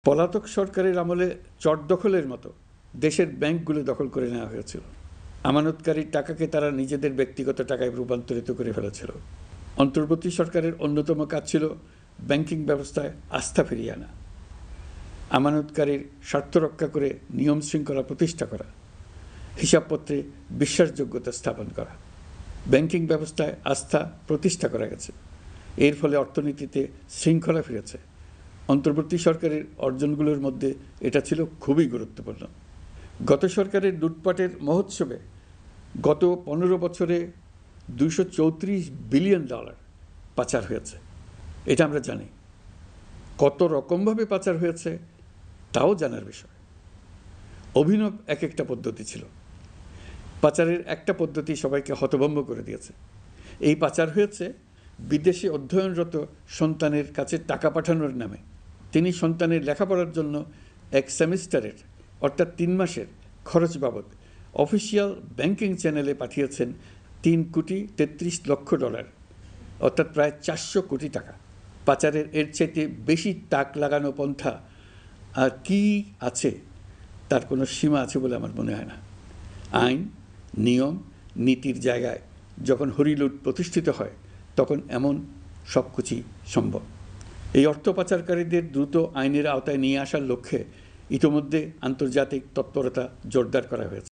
পলাতক সরকারের আমলে চটদখলের মতো দেশের ব্যাংকগুলো দখল করে নেওয়া হয়েছিল। আমানতকারীর টাকাকে তারা নিজেদের ব্যক্তিগত টাকায় রূপান্তরিত করে ফেলেছিল। অন্তর্বর্তী সরকারের অন্যতম কাজ ছিল ব্যাংকিং ব্যবস্থায় আস্থা ফিরিয়ে আনা, আমানতকারীর স্বার্থ রক্ষা করে নিয়ম শৃঙ্খলা প্রতিষ্ঠা করা, হিসাবপত্রে বিশ্বাসযোগ্যতা স্থাপন করা। ব্যাংকিং ব্যবস্থায় আস্থা প্রতিষ্ঠা করা গেছে, এর ফলে অর্থনীতিতে শৃঙ্খলা ফিরেছে। অন্তর্বর্তী সরকারের অর্জনগুলোর মধ্যে এটা ছিল খুবই গুরুত্বপূর্ণ। গত সরকারের লুটপাটের মহোৎসবে গত 15 বছরে $234 বিলিয়ন পাচার হয়েছে, এটা আমরা জানি। কত রকমভাবে পাচার হয়েছে তাও জানার বিষয়। অভিনব এক একটা পদ্ধতি ছিল। পাচারের একটা পদ্ধতি সবাইকে হতভম্ব করে দিয়েছে। এই পাচার হয়েছে বিদেশে অধ্যয়নরত সন্তানের কাছে টাকা পাঠানোর নামে। তিনি সন্তানের লেখাপড়ার জন্য এক সেমিস্টারের অর্থাৎ 3 মাসের খরচ বাবদ অফিসিয়াল ব্যাংকিং চ্যানেলে পাঠিয়েছেন $3,33,00,000, অর্থাৎ প্রায় 400 কোটি টাকা। পাচারের এর চাইতে বেশি তাক লাগানো পন্থা আর কি আছে, তার কোনো সীমা আছে বলে আমার মনে হয় না। আইন, নিয়ম, নীতির জায়গায় যখন হরিলুট প্রতিষ্ঠিত হয় তখন এমন সব কিছুই সম্ভব। এই অর্থ পাচারকারীদের দ্রুত আইনের আওতায় নিয়ে আসার লক্ষ্যে ইতোমধ্যে আন্তর্জাতিক তৎপরতা জোরদার করা হয়েছে।